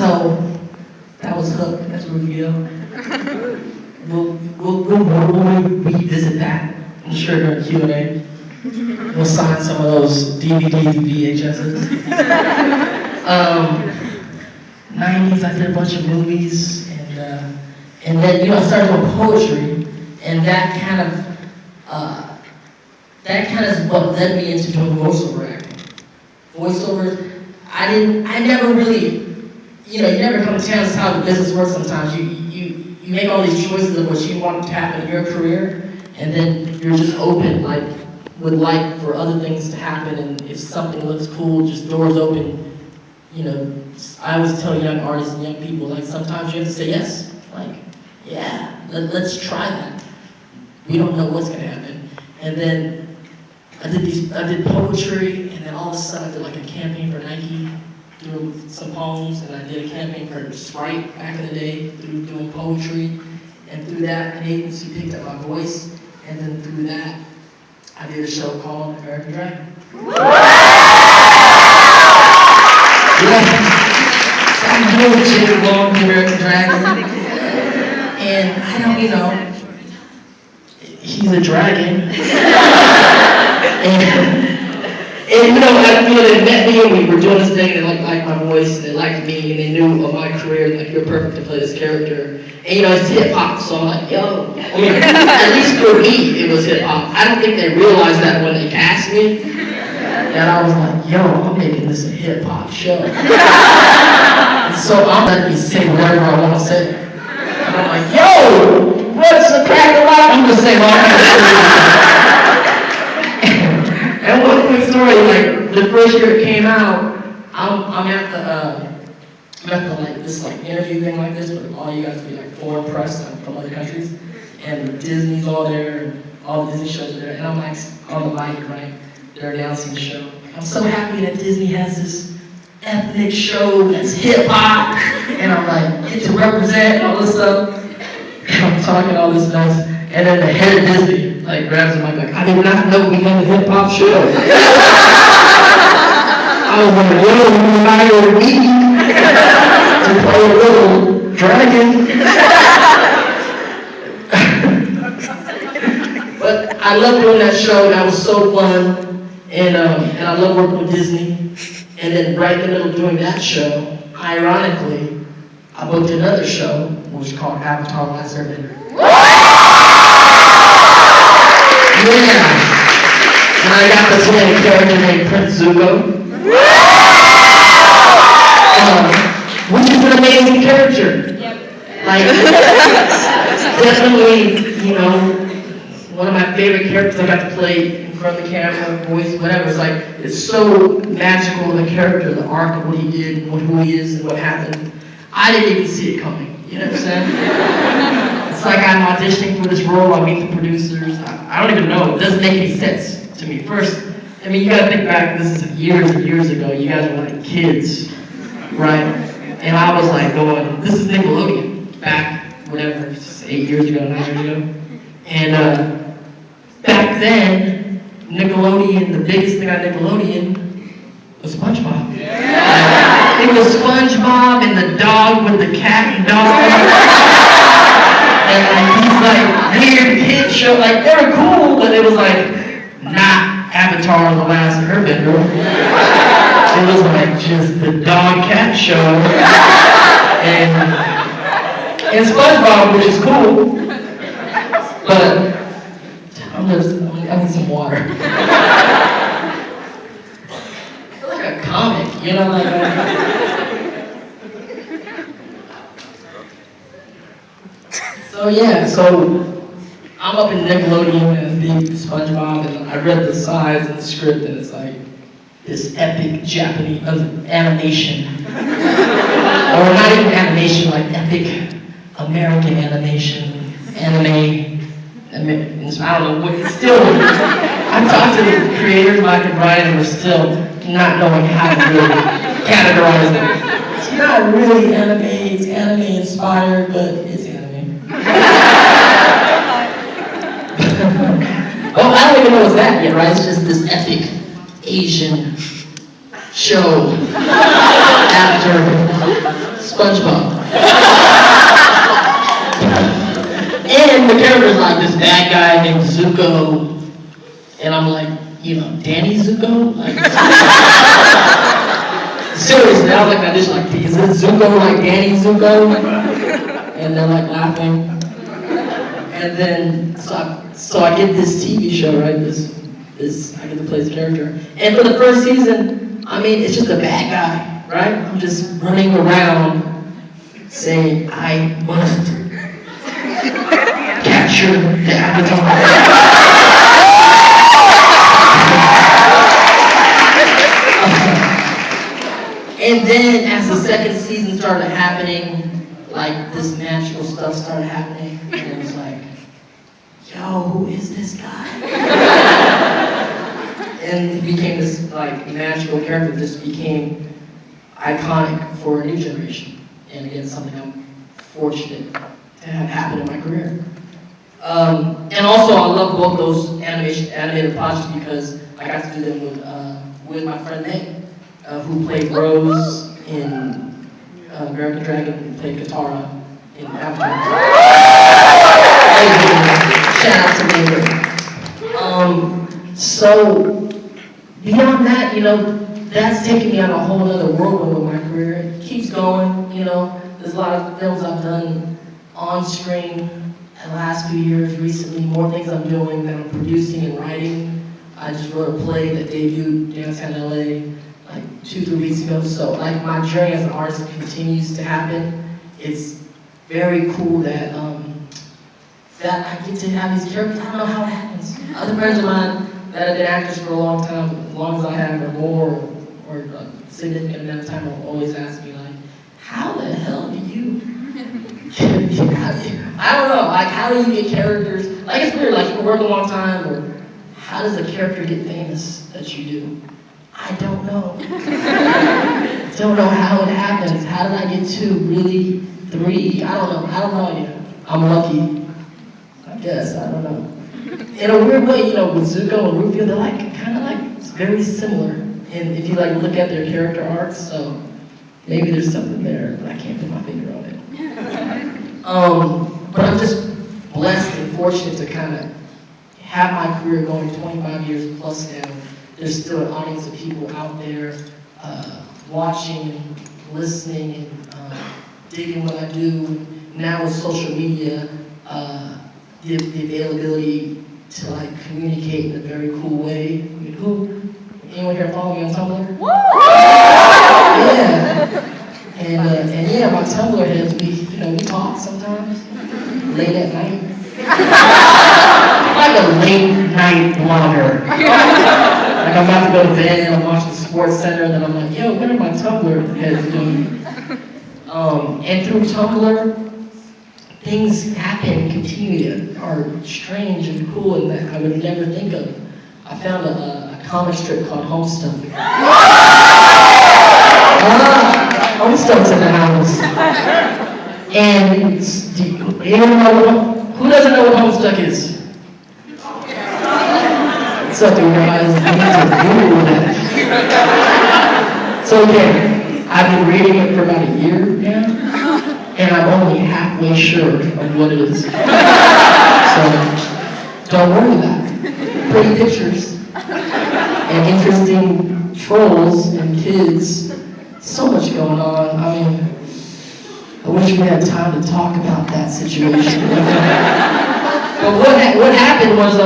So that was Hook. That's Rufio. We'll revisit that. I'm sure during Q&A. We'll sign some of those DVDs and VHSs. 90s, I did a bunch of movies, and then I started doing poetry, and that kind of is what led me into doing voiceover acting. Voiceovers, I never really, you never come to terms with how the business works sometimes. You make all these choices of what you want to happen in your career, and then you're just open, would like for other things to happen, and if something looks cool, just doors open. I always tell young artists and young people, sometimes you have to say yes. Yeah, let's try that. We don't know what's gonna happen. And then I did poetry, and then all of a sudden I did a campaign for Nike, doing some poems, and I did a campaign for Sprite back in the day, through doing poetry. And through that, an agency picked up my voice, and then through that, I did a show called American Dragon. Yeah. So I'm doing Jimmy Long, the American Dragon. And I don't, he's a dragon. and I feel they met me and we were doing this thing, and they liked my voice, and they liked me, and they knew of my career, you're perfect to play this character. And it's hip hop, so I'm like, yo. At least for me, it was hip hop. I don't think they realized that when they cast me. And I was like, yo, I'm making this a hip hop show. And so I'm letting me say whatever I want to say. And I'm like, yo, what's the crack of life? I'm just saying all kinds of shit. And one quick story, the first year it came out, I'm at this interview thing like this, but all you guys be foreign press from other countries, and Disney's all there, and all the Disney shows are there, and I'm on the mic, right? They're announcing the show. I'm so happy that Disney has this ethnic show that's hip hop, and I'm get to represent and all this stuff. And I'm talking all this mess, and then the head of Disney grabs the mic I did not know we had a hip hop show. I was like, yo, you hired me to play a little dragon. But I love doing that show. That was so fun. And I love working with Disney. And then right in the middle of doing that show, ironically, I booked another show, which was called Avatar: The Last Airbender. Yeah. And I got to play a character named Prince Zuko. Which is an amazing character. Yep. Definitely, one of my favorite characters I got to play in front of the camera, voice, whatever. It's so magical, the character, the arc of what he did, who he is, and what happened. I didn't even see it coming. You know what I'm saying? It's I'm auditioning for this role, I meet the producers. I don't even know. It doesn't make any sense to me. First, you gotta think back, this is years and years ago. You guys were kids, right? And I was going, this is Nickelodeon, back, whatever, 8 years ago, 9 years ago. And back then, Nickelodeon, the biggest thing on Nickelodeon was SpongeBob. Yeah. It was SpongeBob and the dog with the cat and dog. And these weird kid show, they were cool, but it was not Avatar: The Last Airbender. It was just the dog cat show. And SpongeBob, which is cool. But I need some water. It's like a comic, So I'm up in Nickelodeon and big SpongeBob, and I read the sides of the script, and it's this epic Japanese animation. Or not even animation, epic American animation, anime. I don't know what, it's still, I talked to the creators, Mike and Brian, and we're still not knowing how to really categorize it. It's not really anime, it's anime inspired, but it's anime. Oh, I don't even know what's that yet, right? It's just this epic Asian show after SpongeBob. And the character's like this bad guy named Zuko, and I'm like, Danny Zuko? Like, seriously, I was like, is it Zuko like Danny Zuko? And they're like laughing. And then, so I get this TV show, right? This I get to play this character. And for the first season, it's just a bad guy, right? I'm just running around saying, I must capture the Avatar. And then as the second season started happening, like this magical stuff started happening, and it was like, yo, who is this guy? And he became this like magical character, just became iconic for a new generation. And again, something I'm fortunate to have happen in my career. And also, I love both those animated projects because I got to do them with my friend Nate, who played Rose in American Dragon and played Katara in Avatar. Shout out to Nate. So beyond that, that's taken me on a whole other whirlwind with my career. It keeps going. There's a lot of films I've done on screen. The last few years, recently, more things I'm doing that I'm producing and writing. I just wrote a play that debuted downtown LA like 2-3 weeks ago. So like my journey as an artist continues to happen. It's very cool that that I get to have these characters. I don't know how it happens. Other friends of mine that have been actors for a long time, as long as I have, or more, or a significant amount of time, will always ask me like, how the hell do you? I don't know, like how do you get characters, like it's weird, like you can work a long time, or how does a character get famous that you do? I don't know. Don't know how it happens. How did I get 2, really 3? I don't know yet. I'm lucky, I guess, I don't know. In a weird way, with Zuko and Rufio, they're like, kind of like very similar. And if you like look at their character arcs, so maybe there's something there, but I can't put my finger on it. But I'm just blessed and fortunate to kind of have my career going 25 years plus now. There's still an audience of people out there watching and listening and digging what I do. Now with social media, the availability to like communicate in a very cool way. Anyone here follow me on Tumblr? Woo! Yeah. And yeah, my Tumblr has we talk sometimes, late at night. I'm like a late night blogger. Like I'm about to go to bed and I'm watching Sports Center and then I'm like, yo, what are my Tumblr heads doing? And through Tumblr, things happen and continue that are strange and cool and that I would never think of. I found a comic strip called Homestuck. Homestuck's in the house. And who doesn't know what Homestuck is? What's up, you guys? You need to Google that. So again, I've been reading it for about a year now, and I'm only halfway sure of what it is. So don't worry about it. Pretty pictures and interesting trolls and kids. So much going on. I wish we had time to talk about that situation. But what happened was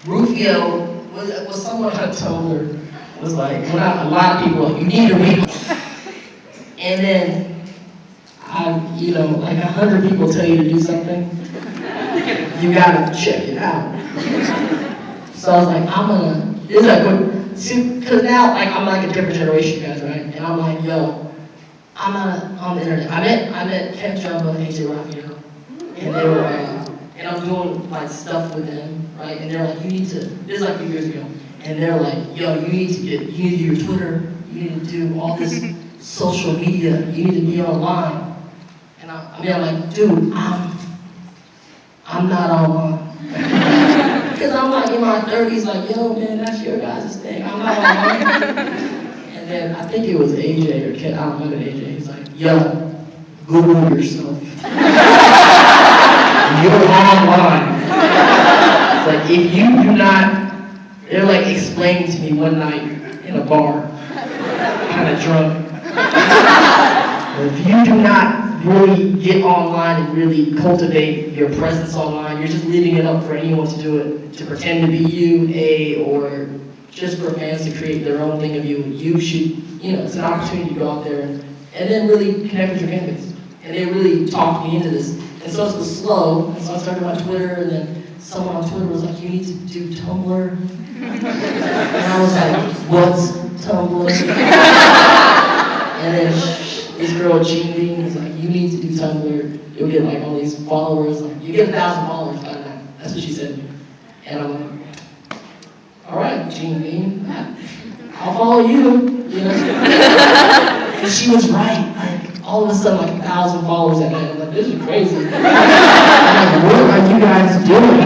Rufio was someone I told her was like, a lot of people, you need to read. And then like 100 people tell you to do something, you gotta check it out. So I was like, because now like I'm like a different generation, guys, right? And I'm like, yo, I'm not on the internet. I met Kev Jumbo and AJ Raphael, and they were, and I'm doing like stuff with them, right? And they're like, you need to. This is like a few years ago, and they're like, yo, you need to do your Twitter, you need to do all this social media, you need to be online. And I'm like, dude, I'm not online. Because I'm like in my 30s, like, yo, man, that's your guys' thing. I'm not online. And And then I think it was AJ or Ken, I don't remember AJ. He's like, yo, Google yourself. You're online. It's like, if you do not, they're like explaining to me one night in a bar, kind of drunk. If you do not really get online and really cultivate your presence online, you're just leaving it up for anyone to do it, to pretend to be you, or just for fans to create their own thing of you. You should, it's an opportunity to go out there and then really connect with your fan base. And they really talked me into this. And so it was slow, and so I started my Twitter, and then someone on Twitter was like, you need to do Tumblr. And I was like, what's Tumblr? And then this girl, Jean Bean, was like, you need to do Tumblr. You'll get like all these followers. Like, you get 1,000 followers by that. That's what she said. And I'm like, all right, Jean Bean, I'll follow you. And she was right. Like, all of a sudden, like 1,000 followers at night. I'm like, this is crazy. I'm like, what are you guys doing?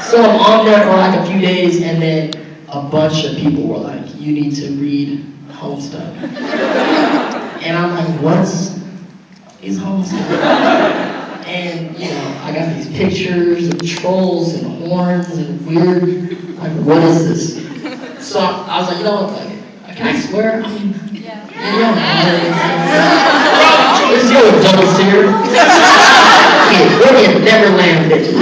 So I'm on there for like a few days, and then a bunch of people were like, you need to read Homestuck. And I'm like, what is Homestuck? And, I got these pictures of trolls and horns and weird, like, what is this? So I was like, you know what, like, can I swear? I mean, let's go with double here. We're in Neverland, bitches.